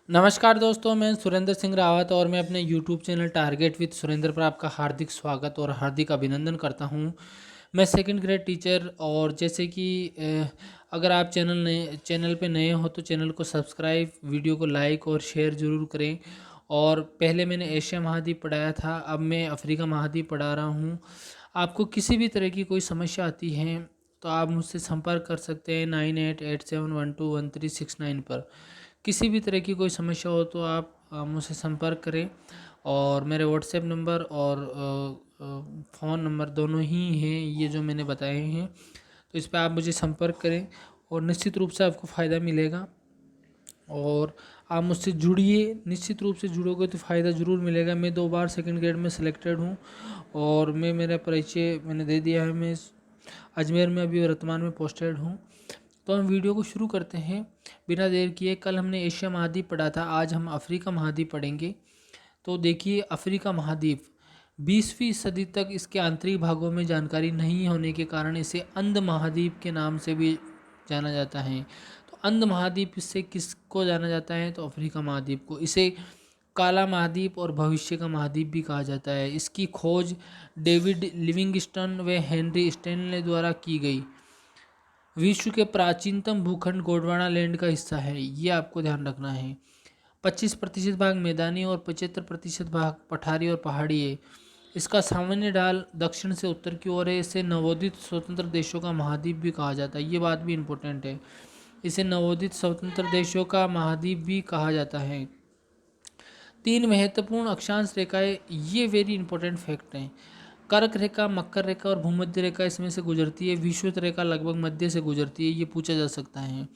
नमस्कार दोस्तों, मैं सुरेंद्र सिंह रावत और मैं अपने YouTube channel target with Surendra पर आपका हार्दिक स्वागत और हार्दिक अभिनंदन करता हूं। मैं सेकंड ग्रेड टीचर और जैसे कि अगर आप चैनल पे नए हो तो चैनल को सब्सक्राइब, वीडियो को लाइक और शेयर ज़रूर करें। और पहले मैंने एशिया महाद्वीप पढ़ाया था, अब मैं अफ्रीका महाद्वीप पढ़ा रहा हूँ। आपको किसी भी तरह की कोई समस्या आती है तो आप मुझसे संपर्क कर सकते हैं 9887121369 पर। किसी भी तरह की कोई समस्या हो तो आप मुझसे संपर्क करें। और मेरे व्हाट्सएप नंबर और फ़ोन नंबर दोनों ही हैं, ये जो मैंने बताए हैं, तो इस पर आप मुझे संपर्क करें और निश्चित रूप से आपको फ़ायदा मिलेगा। और आप मुझसे जुड़िए, निश्चित रूप से जुड़ोगे तो फ़ायदा ज़रूर मिलेगा। मैं 2 बार सेकंड ग्रेड में सिलेक्टेड हूँ और मेरा परिचय मैंने दे दिया है। मैं अजमेर में अभी वर्तमान में पोस्टेड हूँ। तो हम वीडियो को शुरू करते हैं बिना देर किए। कल हमने एशिया महाद्वीप पढ़ा था, आज हम अफ्रीका महाद्वीप पढ़ेंगे। तो देखिए, अफ्रीका महाद्वीप 20वीं सदी तक इसके आंतरिक भागों में जानकारी नहीं होने के कारण इसे अंध महाद्वीप के नाम से भी जाना जाता है। तो अंध महाद्वीप इससे किसको जाना जाता है? तो अफ्रीका महाद्वीप को। इसे काला महाद्वीप और भविष्य का महाद्वीप भी कहा जाता है। इसकी खोज डेविड लिविंगस्टन व हेनरी स्टैनले द्वारा की गई। विश्व के प्राचीनतम भूखंड गोंडवाना लैंड का हिस्सा है, ये आपको ध्यान रखना है। 25% भाग मैदानी और 75% भाग पठारी और पहाड़ी है। इसका सामान्य ढाल दक्षिण से उत्तर की ओर है। इसे नवोदित स्वतंत्र देशों का महाद्वीप भी कहा जाता है, ये बात भी इम्पोर्टेंट है। इसे नवोदित स्वतंत्र देशों का महाद्वीप भी कहा जाता है। 3 महत्वपूर्ण अक्षांश रेखाएं, ये वेरी इंपॉर्टेंट फैक्ट हैं। कर्क रेखा, मकर रेखा और भूमध्य रेखा इसमें से गुजरती है। विषुवत रेखा लगभग मध्य से गुजरती है, ये पूछा जा सकता है।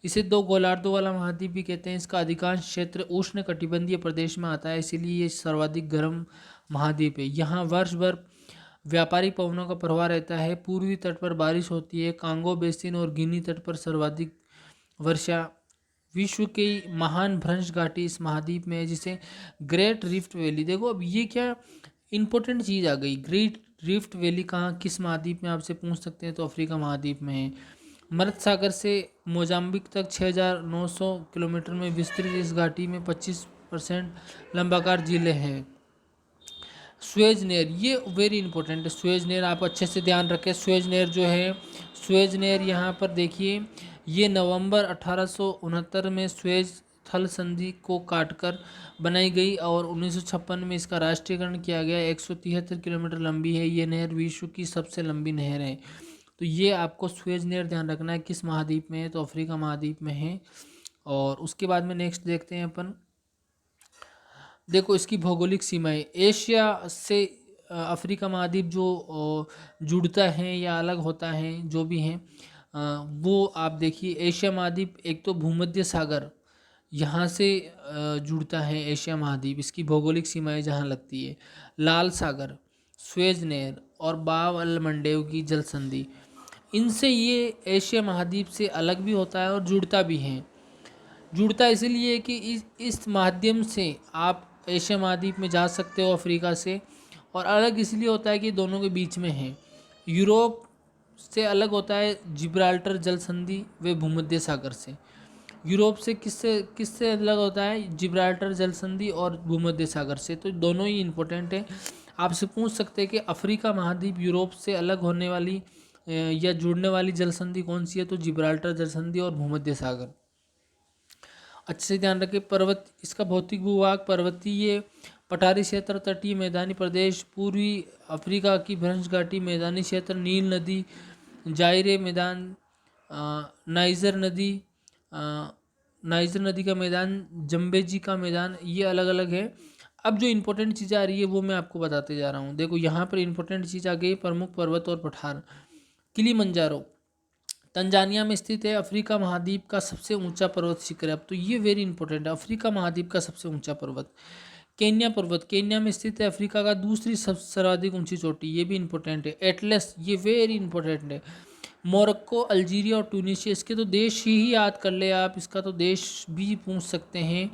इसे 2 गोलार्धों वाला महाद्वीप भी कहते हैं। इसका अधिकांश क्षेत्र उष्ण कटिबंधीय प्रदेश में आता है, इसीलिए ये सर्वाधिक गर्म महाद्वीप है। यहाँ वर्ष भर व्यापारिक पवनों का प्रवाह रहता है। पूर्वी तट पर बारिश होती है। कांगो बेसिन और गिनी तट पर सर्वाधिक वर्षा। विश्व की महान भ्रंश घाटी इस महाद्वीप में है, जिसे ग्रेट रिफ्ट वैली। देखो, अब ये क्या इंपॉर्टेंट चीज़ आ गई। ग्रेट रिफ्ट वैली कहाँ, किस महाद्वीप में, आपसे पूछ सकते हैं, तो अफ्रीका महाद्वीप में है। मर्द सागर से मोजाम्बिक तक 6,900 किलोमीटर में विस्तृत इस घाटी में 25% लंबाकार जिले हैं। स्वेज नहर, ये वेरी इंपॉर्टेंट है। स्वेज नहर आप अच्छे से ध्यान रखें। स्वेज नहर जो है, स्वेज नहर यहाँ पर देखिए, ये नवंबर 1869 में स्वेज थल संधि को काटकर बनाई गई और 1956 में इसका राष्ट्रीयकरण किया गया। 173 किलोमीटर लंबी है ये नहर, विश्व की सबसे लंबी नहर है। तो ये आपको स्वेज नहर ध्यान रखना है। किस महाद्वीप में है? तो अफ्रीका महाद्वीप में है। और उसके बाद में नेक्स्ट देखते हैं अपन। देखो, इसकी भौगोलिक सीमाएं, एशिया से अफ्रीका महाद्वीप जो जुड़ता है या अलग होता है, जो भी हैं, वो आप देखिए। एशिया महाद्वीप एक तो भूमध्य सागर यहाँ से जुड़ता है एशिया महाद्वीप, इसकी भौगोलिक सीमाएं जहाँ लगती है। लाल सागर, स्वेज नहर और बाब अल मंडेव की जल संधि, इनसे ये एशिया महाद्वीप से अलग भी होता है और जुड़ता भी है। जुड़ता इसलिए कि इस माध्यम से आप एशिया महाद्वीप में जा सकते हो अफ्रीका से। और अलग इसलिए होता है कि दोनों के बीच में है। यूरोप से अलग होता है जिब्राल्टर जल संधि व भूमध्य सागर से। यूरोप से किससे किससे अलग होता है? जिब्राल्टर जल संधि और भूमध्य सागर से। तो दोनों ही इम्पोर्टेंट है। आपसे पूछ सकते हैं कि अफ्रीका महाद्वीप यूरोप से अलग होने वाली या जुड़ने वाली जल संधि कौन सी है? तो जिब्राल्टर जल संधि और भूमध्य सागर। अच्छे से ध्यान रखें। पर्वत, इसका भौतिक भूभाग पर्वतीय, पठारी क्षेत्र, तटीय मैदानी प्रदेश, पूर्वी अफ्रीका की भ्रंश घाटी, मैदानी क्षेत्र, नील नदी, जायरे मैदान, नाइजर नदी, नाइजर नदी का मैदान, जम्बेजी का मैदान, ये अलग अलग है। अब जो इंपॉर्टेंट चीज़ आ रही है वो मैं आपको बताते जा रहा हूँ। देखो, यहाँ पर इंपॉर्टेंट चीज़ आ गई, प्रमुख पर्वत और पठार। किलिमंजारो तंजानिया में स्थित है, अफ्रीका महाद्वीप का सबसे ऊंचा पर्वत शिखर है। अब तो ये वेरी इंपॉर्टेंट है, अफ्रीका महाद्वीप का सबसे ऊंचा पर्वत। केन्या पर्वत केन्या में स्थित है, अफ्रीका का दूसरी सर्वाधिक ऊंची चोटी, ये भी इंपॉर्टेंट है। एटलस, ये वेरी इंपॉर्टेंट है। मोरक्को, अल्जीरिया और ट्यूनीशिया, इसके तो देश ही याद कर ले आप, इसका तो देश भी पूछ सकते हैं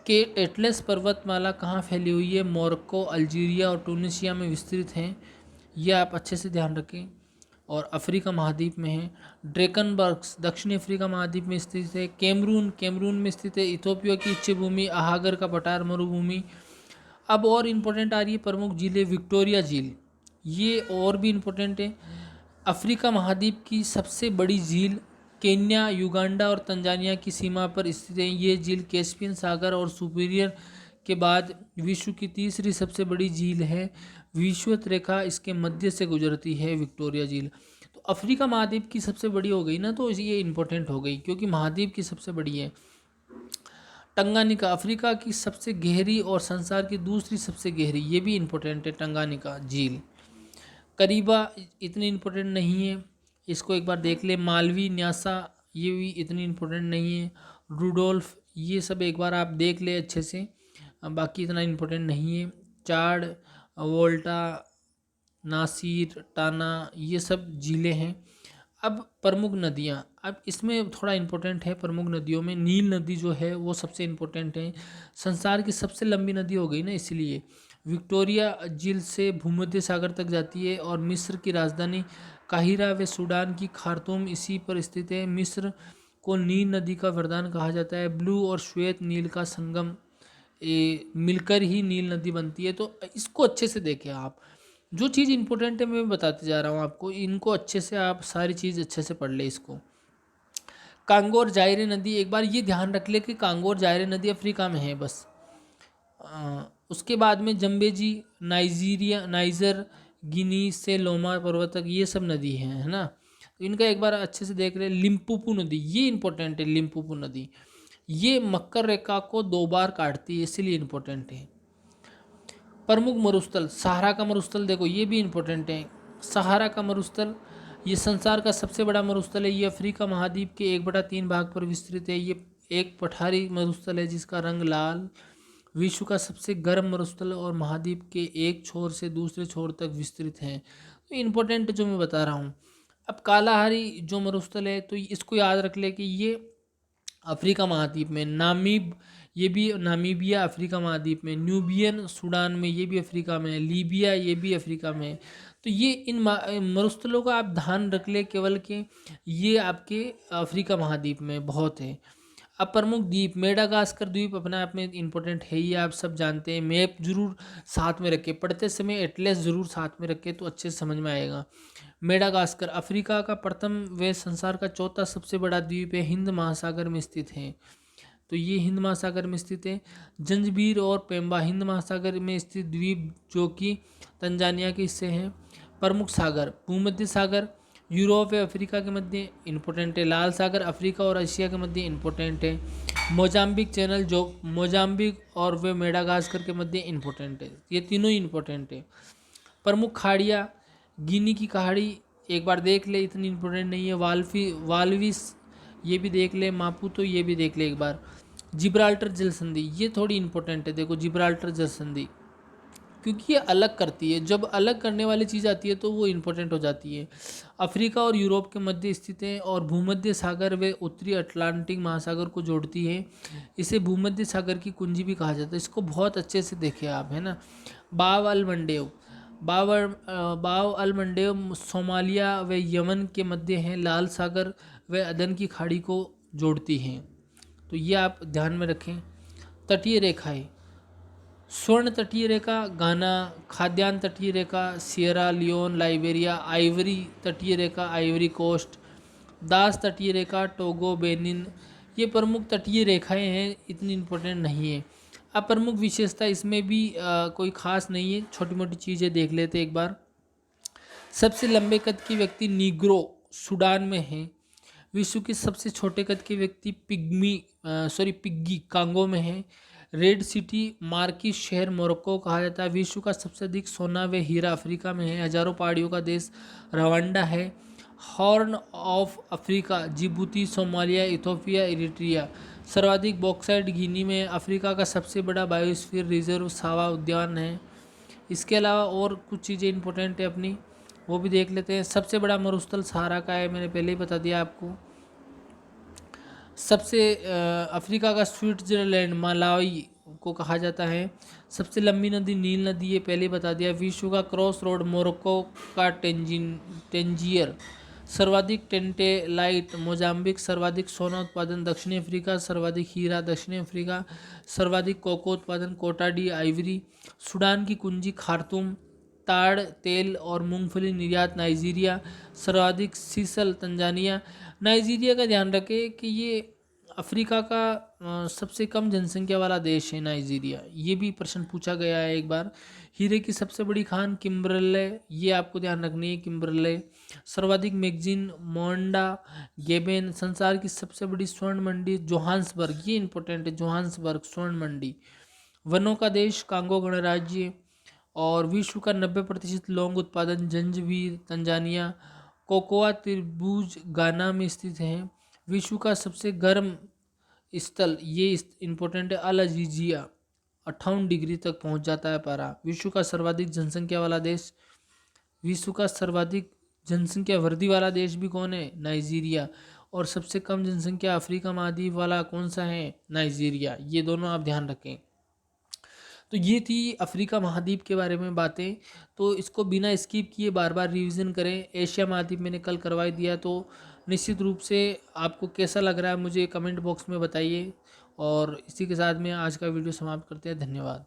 कि एटलस पर्वतमाला कहाँ फैली हुई है। मोरक्को, अल्जीरिया और ट्यूनीशिया में विस्तृत हैं, ये आप अच्छे से ध्यान रखें। और अफ्रीका महाद्वीप में है। ड्रेकनबर्ग्स दक्षिणी अफ्रीका महाद्वीप में स्थित है। कैमरून में स्थित है। इथोपिया की उच्च भूमि, आहागर का पठार, मरुभूमि। अब और इम्पोर्टेंट आ रही है प्रमुख झीलें। विक्टोरिया झील, ये और भी इम्पोर्टेंट है। अफ्रीका महाद्वीप की सबसे बड़ी झील केन्या, युगांडा और तंजानिया की सीमा पर स्थित है। ये झील कैस्पियन सागर और सुपीरियर के बाद विश्व की तीसरी सबसे बड़ी झील है। विषुवत रेखा इसके मध्य से गुजरती है, विक्टोरिया झील। तो अफ्रीका महाद्वीप की सबसे बड़ी हो गई ना, तो ये इम्पोर्टेंट हो गई क्योंकि महाद्वीप की सबसे बड़ी है। टंगानिका अफ्रीका की सबसे गहरी और संसार की दूसरी सबसे गहरी, ये भी इम्पोर्टेंट है टंगानिका झील। करीबा इतनी इम्पोर्टेंट नहीं है, इसको एक बार देख ले। मालवी, न्यासा, ये भी इतनी इम्पोर्टेंट नहीं है। रूडोल्फ, ये सब एक बार आप देख ले अच्छे से, बाकी इतना इम्पोर्टेंट नहीं है। चाड, वोल्टा, नासिर, टाना, ये सब झीलें हैं। अब प्रमुख नदियाँ, अब इसमें थोड़ा इम्पोर्टेंट है। प्रमुख नदियों में नील नदी जो है वो सबसे इम्पोर्टेंट है। संसार की सबसे लंबी नदी हो गई ना, इसलिए विक्टोरिया झील से भूमध्य सागर तक जाती है। और मिस्र की राजधानी काहिरा व सूडान की खार्तूम इसी पर स्थित है। मिस्र को नील नदी का वरदान कहा जाता है। ब्लू और श्वेत नील का संगम मिलकर ही नील नदी बनती है। तो इसको अच्छे से देखें आप, जो चीज़ इंपॉर्टेंट है मैं बताते जा रहा हूँ आपको, इनको अच्छे से आप सारी चीज़ अच्छे से पढ़ ले इसको। कांगो और जायरे नदी, एक बार ये ध्यान रख ले कि कांगो और जायरे नदी अफ्रीका में है बस। उसके बाद में जम्बेजी, नाइजर, गिनी से लोमा पर्वत तक, ये सब नदी हैं, है ना। तो इनका एक बार अच्छे से देख रहे। लिम्पोपो नदी, ये इंपॉर्टेंट है। लिम्पोपो नदी ये मकर रेखा को 2 बार काटती है, इसीलिए इम्पोर्टेंट है। प्रमुख मरुस्थल, सहारा का मरुस्थल देखो, ये भी इम्पोर्टेंट है। सहारा का मरुस्थल ये संसार का सबसे बड़ा मरुस्थल है। ये अफ्रीका महाद्वीप के 1/3 भाग पर विस्तृत है। ये एक पठारी मरुस्थल है जिसका रंग लाल। विश्व का सबसे गर्म मरुस्थल और महाद्वीप के एक छोर से दूसरे छोर तक विस्तृत है। तो इम्पोर्टेंट जो मैं बता रहा हूँ। अब कालाहारी जो मरुस्थल है, तो इसको याद रख ले कि ये अफ्रीका महाद्वीप में। ये भी नामीबिया अफ्रीका महाद्वीप में। न्यूबियन सूडान में, ये भी अफ्रीका में है। लीबिया, ये भी अफ्रीका में है। तो ये इन मरुस्थलों का आप ध्यान रख ले केवल कि ये आपके अफ्रीका महाद्वीप में बहुत है। अब प्रमुख द्वीप, मेडागास्कर द्वीप अपने आप में इम्पोर्टेंट है ही, आप सब जानते हैं। मैप जरूर साथ में रखें, पढ़ते समय एटलस जरूर साथ में रखें तो अच्छे से समझ में आएगा। मेडागास्कर अफ्रीका का प्रथम व संसार का चौथा सबसे बड़ा द्वीप है। हिंद महासागर में स्थित है। तो ये हिंद महासागर में स्थित है। जंजबीर और पेम्बा हिंद महासागर में स्थित द्वीप जो कि तंजानिया के हिस्से हैं। प्रमुख सागर, भूमध्य सागर यूरोप व अफ्रीका के मध्य इम्पोर्टेंट है। लाल सागर अफ्रीका और एशिया के मध्य इम्पोर्टेंट है। मोजाम्बिक चैनल जो मोजाम्बिक और वे मेडागास्कर के मध्य इम्पोर्टेंट है। ये तीनों ही इम्पोर्टेंट है। प्रमुख खाड़ियाँ, गिनी की खाड़ी एक बार देख ले, इतनी इम्पोर्टेंट नहीं है। वाल्विस ये भी देख ले। मापुतो ये भी देख ले एक बार। जिब्राल्टर जल संधि ये थोड़ी इम्पोर्टेंट है। देखो जिब्राल्टर जल संधि, क्योंकि ये अलग करती है। जब अलग करने वाली चीज़ आती है तो वो इम्पोर्टेंट हो जाती है। अफ्रीका और यूरोप के मध्य स्थित है और भूमध्य सागर व उत्तरी अटलांटिक महासागर को जोड़ती है। इसे भूमध्य सागर की कुंजी भी कहा जाता है। इसको बहुत अच्छे से देखें आप, है ना। बाव अल मंडेव सोमालिया व यमन के मध्य हैं। लाल सागर व अदन की खाड़ी को जोड़ती हैं, तो ये आप ध्यान में रखें। तटीय रेखाएं, स्वर्ण तटीय रेखा गाना, खाद्यान्न तटीय रेखा सियरा लियोन लाइबेरिया, आइवरी तटीय रेखा आइवरी कोस्ट, दास तटीय रेखा टोगो बेनिन, ये प्रमुख तटीय रेखाएं हैं, इतनी इम्पोर्टेंट नहीं है। अब प्रमुख विशेषता इसमें भी कोई खास नहीं है, छोटी मोटी चीज़ें देख लेते एक बार। सबसे लंबे कद के व्यक्ति नीग्रो सूडान में है। विश्व के सबसे छोटे कद के व्यक्ति पिग्गी कांगो में है। रेड सिटी मार्किश शहर मोरक्को कहा जाता है। विश्व का सबसे अधिक सोना व हीरा अफ्रीका में है। हजारों पहाड़ियों का देश रवांडा है। Horn of Africa Djibouti, Somalia, Ethiopia, Eritrea. सर्वाधिक बॉक्साइट गिनी में। अफ्रीका का सबसे बड़ा बायोस्फीयर रिजर्व सावा उद्यान है। इसके अलावा और कुछ चीज़ें इंपॉर्टेंट है अपनी, वो भी देख लेते हैं। सबसे बड़ा मरुस्थल सहारा का है, मैंने पहले ही बता दिया आपको। सबसे अफ्रीका का स्विट्जरलैंड, मलावी, को कहा जाता है। सबसे लंबी नदी नील नदी, ये पहले बता दिया। विश्व का क्रॉस रोड मोरक्को का टेंजियर। सर्वाधिक टेंटेलाइट मोजाम्बिक। सर्वाधिक सोना उत्पादन दक्षिण अफ्रीका। सर्वाधिक हीरा दक्षिण अफ्रीका। सर्वाधिक कोको उत्पादन कोटा डी आइवरी। सूडान की कुंजी खार्तूम। ताड़ तेल और मूंगफली निर्यात नाइजीरिया। सर्वाधिक सीसल तंजानिया। नाइजीरिया का ध्यान रखें कि ये अफ्रीका का सबसे कम जनसंख्या वाला देश है नाइजीरिया। ये भी प्रश्न पूछा गया है एक बार। हीरे की सबसे बड़ी खान किम्बरले, ये आपको ध्यान रखनी है किम्बरले। सर्वाधिक मैगजीन मोंडा गेबेन। संसार की सबसे बड़ी स्वर्ण मंडी जोहान्सबर्ग, ये इंपॉर्टेंट है, जोहान्सबर्ग स्वर्ण मंडी। वनों का देश कांगो गणराज्य। और विश्व का 90% लौंग उत्पादन जंजबीर तंजानिया। कोकोआ त्रिभुज गाना में स्थित है। विश्व का सबसे गर्म स्थल, ये इम्पोर्टेंट है, अल अजीजिया 58 डिग्री तक पहुंच जाता है पारा। विश्व का सर्वाधिक जनसंख्या वाला देश, विश्व का सर्वाधिक जनसंख्या वृद्धि वाला देश भी कौन है? नाइजीरिया। और सबसे कम जनसंख्या अफ्रीका महाद्वीप वाला कौन सा है? नाइजीरिया। ये दोनों आप ध्यान रखें। तो ये थी अफ्रीका महाद्वीप के बारे में बातें। तो इसको बिना स्किप किए बार बार रिवीजन करें। एशिया महाद्वीप मैंने कल करवा दिया, तो निश्चित रूप से आपको कैसा लग रहा है मुझे कमेंट बॉक्स में बताइए। और इसी के साथ में आज का वीडियो समाप्त करते हैं। धन्यवाद।